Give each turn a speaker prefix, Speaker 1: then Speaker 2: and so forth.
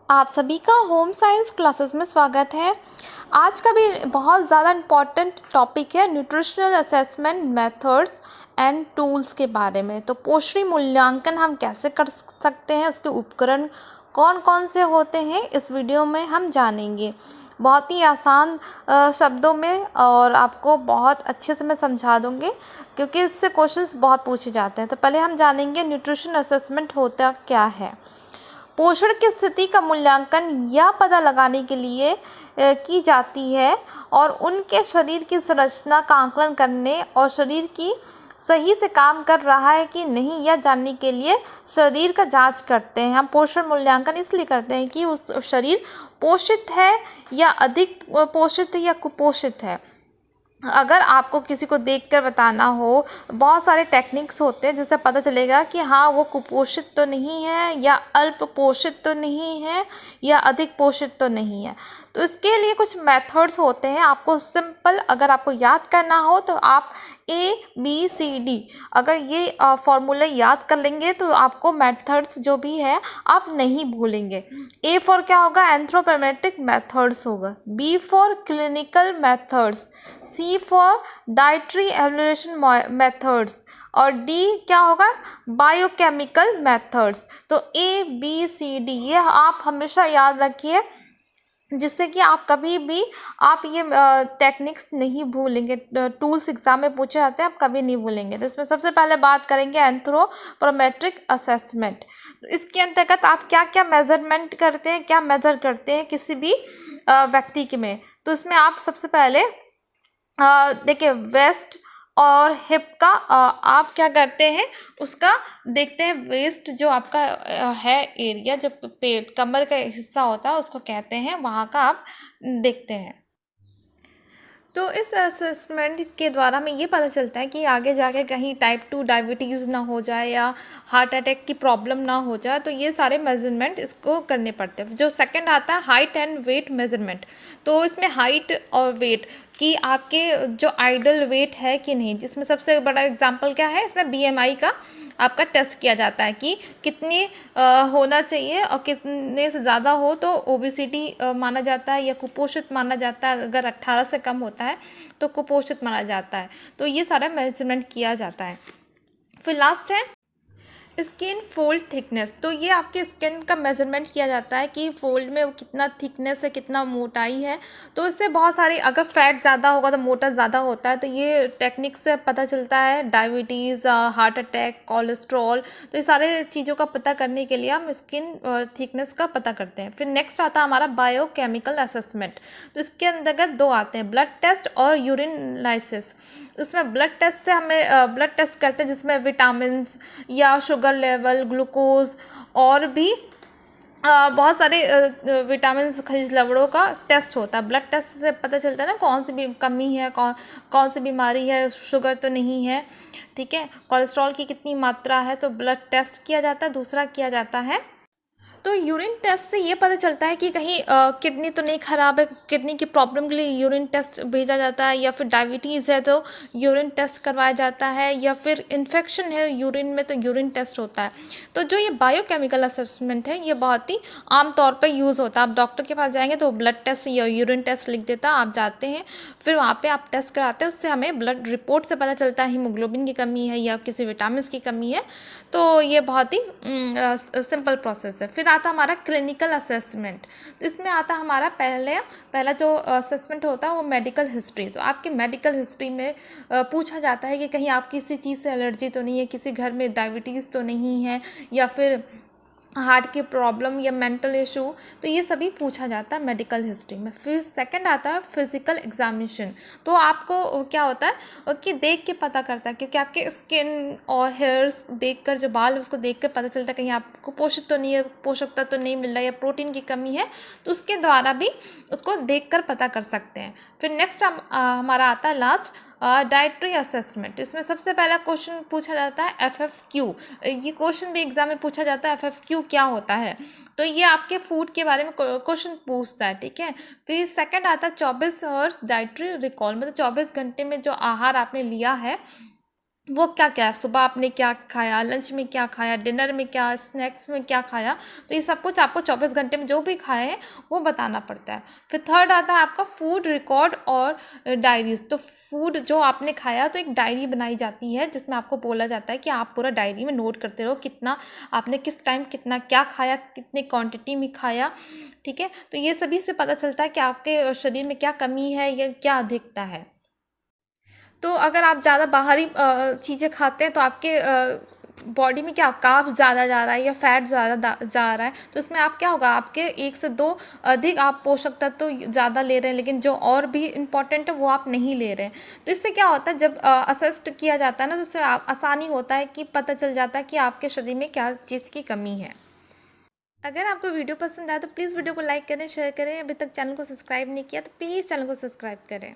Speaker 1: आप सभी का होम साइंस क्लासेस में स्वागत है। आज का भी बहुत ज़्यादा इम्पॉर्टेंट टॉपिक है nutritional assessment methods and tools के बारे में। तो पोषण मूल्यांकन हम कैसे कर सकते हैं, उसके उपकरण कौन कौन से होते हैं, इस वीडियो में हम जानेंगे। बहुत ही आसान शब्दों में और आपको बहुत अच्छे से मैं समझा दूँगी, क्योंकि इससे क्वेश्चंस बहुत पूछे जाते हैं। तो पहले हम जानेंगे न्यूट्रिशन असेसमेंट होता क्या है। पोषण की स्थिति का मूल्यांकन यह पता लगाने के लिए की जाती है और उनके शरीर की संरचना का आकलन करने और शरीर की सही से काम कर रहा है कि नहीं यह जानने के लिए शरीर का जांच करते हैं। हम पोषण मूल्यांकन इसलिए करते हैं कि उस शरीर पोषित है या अधिक पोषित है या कुपोषित है। अगर आपको किसी को देखकर बताना हो, बहुत सारे टेक्निक्स होते हैं जिससे पता चलेगा कि हाँ वो कुपोषित तो नहीं है या अल्प पोषित तो नहीं है या अधिक पोषित तो नहीं है। तो इसके लिए कुछ मेथड्स होते हैं। आपको सिंपल अगर आपको याद करना हो तो आप ABCD अगर ये फॉर्मूले याद कर लेंगे तो आपको मेथड्स जो भी है आप नहीं भूलेंगे। A फॉर क्या होगा, एंथ्रोपोमेट्रिक मेथड्स होगा। B for clinical methods, C for dietary evaluation methods और D क्या होगा, बायोकेमिकल मेथड्स। तो ABCD ये आप हमेशा याद रखिए, जिससे कि आप कभी भी आप ये टेक्निक्स नहीं भूलेंगे। टूल्स एग्जाम में पूछे जाते हैं, आप कभी नहीं भूलेंगे। तो इसमें सबसे पहले बात करेंगे एंथ्रोपोमेट्रिक असेसमेंट। तो इसके अंतर्गत आप क्या क्या मेजरमेंट करते हैं, क्या मेजर करते हैं किसी भी व्यक्ति के में। तो इसमें आप सबसे पहले देखिए वेस्ट और हिप का आप क्या करते हैं, उसका देखते हैं। वेस्ट जो आपका है एरिया, जो पेट कमर का हिस्सा होता है उसको कहते हैं, वहाँ का आप देखते हैं। तो इस असेसमेंट के द्वारा हमें ये पता चलता है कि आगे जाके कहीं टाइप 2 डायबिटीज़ ना हो जाए या हार्ट अटैक की प्रॉब्लम ना हो जाए। तो ये सारे मेजरमेंट इसको करने पड़ते हैं। जो सेकंड आता है हाइट एंड वेट मेजरमेंट। तो इसमें हाइट और वेट कि आपके जो आइडल वेट है कि नहीं, जिसमें सबसे बड़ा एग्जांपल क्या है, इसमें BMI का आपका टेस्ट किया जाता है कि कितनी होना चाहिए और कितने से ज़्यादा हो तो ओबेसिटी माना जाता है या कुपोषित माना जाता है। अगर 18 से कम होता है तो कुपोषित माना जाता है। तो ये सारा मेजरमेंट किया जाता है। फिर लास्ट है स्किन फोल्ड थिकनेस। तो ये आपके स्किन का मेजरमेंट किया जाता है कि फोल्ड में कितना थिकनेस है, कितना मोटाई है। तो इससे बहुत सारी, अगर फैट ज़्यादा होगा तो मोटा ज़्यादा होता है। तो ये टेक्निक से पता चलता है। डायबिटीज़, हार्ट अटैक, कोलेस्ट्रॉल, तो ये सारे चीज़ों का पता करने के लिए हम स्किन थिकनेस का पता करते हैं। फिर नेक्स्ट आता है हमारा बायोकेमिकल असेसमेंट। तो इसके अंतर्गत दो आते हैं, ब्लड टेस्ट और यूरिनालिसिस। इसमें ब्लड टेस्ट से हमें ब्लड टेस्ट करते हैं जिसमें विटामिन या शुगर लेवल, ग्लूकोज और भी बहुत सारे विटामिन खनिज लवणों का टेस्ट होता है। ब्लड टेस्ट से पता चलता है ना कौन सी भी कमी है, कौन सी बीमारी है, शुगर तो नहीं है, ठीक है, कोलेस्ट्रॉल की कितनी मात्रा है। तो ब्लड टेस्ट किया जाता है। दूसरा किया जाता है, तो यूरिन टेस्ट से ये पता चलता है कि कहीं किडनी तो नहीं ख़राब है। किडनी की प्रॉब्लम के लिए यूरिन टेस्ट भेजा जाता है, या फिर डायबिटीज़ है तो यूरिन टेस्ट करवाया जाता है, या फिर इन्फेक्शन है यूरिन में तो यूरिन टेस्ट होता है। तो जो ये बायोकेमिकल असेसमेंट है ये बहुत ही आम तौर पर यूज़ होता है। आप डॉक्टर के पास जाएंगे तो ब्लड टेस्ट या यूरिन टेस्ट लिख देता है, आप जाते हैं, फिर वहाँ पर आप टेस्ट कराते हैं। उससे हमें ब्लड रिपोर्ट से पता चलता है हीमोग्लोबिन की कमी है या किसी विटामिन की कमी है। तो ये बहुत ही सिंपल प्रोसेस है। फिर आता हमारा क्लिनिकल असेसमेंट। तो इसमें आता हमारा पहला जो असेसमेंट होता है वो मेडिकल हिस्ट्री। तो आपकी मेडिकल हिस्ट्री में पूछा जाता है कि कहीं आप किसी चीज़ से एलर्जी तो नहीं है, किसी घर में डायबिटीज़ तो नहीं है, या फिर हार्ट की प्रॉब्लम या मेंटल इशू। तो ये सभी पूछा जाता है मेडिकल हिस्ट्री में। फिर सेकंड आता है फिजिकल एग्जामिनेशन। तो आपको क्या होता है कि देख के पता करता है, क्योंकि आपके स्किन और हेयर्स देखकर, जो बाल उसको देखकर पता चलता है कहीं आपको पोषक तो नहीं है, पोषक तत्व तो नहीं मिल रहा है या प्रोटीन की कमी है। तो उसके द्वारा भी उसको देखकर पता कर सकते हैं। फिर नेक्स्ट हमारा आता है लास्ट डाइटरी असेसमेंट। इसमें सबसे पहला क्वेश्चन पूछा जाता है FFQ। ये क्वेश्चन भी एग्जाम में पूछा जाता है, FFQ क्या होता है। तो ये आपके फूड के बारे में क्वेश्चन पूछता है, ठीक है। फिर सेकंड आता है 24 आवर्स डाइटरी रिकॉल, मतलब 24 घंटे में जो आहार आपने लिया है वो क्या-क्या है, सुबह आपने क्या खाया, लंच में क्या खाया, डिनर में क्या, स्नैक्स में क्या खाया, तो ये सब कुछ आपको 24 घंटे में जो भी खाए हैं, वो बताना पड़ता है। फिर थर्ड आता है आपका फूड रिकॉर्ड और डायरीज़। तो फूड जो आपने खाया तो एक डायरी बनाई जाती है, जिसमें आपको बोला जाता है कि आप पूरा डायरी में नोट करते रहो, कितना आपने किस टाइम कितना क्या खाया, कितने क्वांटिटी में खाया, ठीक है? तो ये सभी से पता चलता है कि आपके शरीर में क्या कमी है या क्या अधिकता है। तो अगर आप ज़्यादा बाहरी चीज़ें खाते हैं तो आपके बॉडी में क्या कार्ब्स ज़्यादा जा रहा है या फैट ज़्यादा जा रहा है, तो इसमें आप क्या होगा, आपके 1 से 2 अधिक आप पोषक तत्व तो ज़्यादा ले रहे हैं, लेकिन जो और भी इम्पोर्टेंट है वो आप नहीं ले रहे हैं। तो इससे क्या होता है, जब असेस्ड किया जाता है ना, तो इससे आसानी होता है कि पता चल जाता है कि आपके शरीर में क्या चीज़ की कमी है। अगर आपको वीडियो पसंद आया तो प्लीज़ वीडियो को लाइक करें, शेयर करें। अभी तक चैनल को सब्सक्राइब नहीं किया तो प्लीज़ चैनल को सब्सक्राइब करें।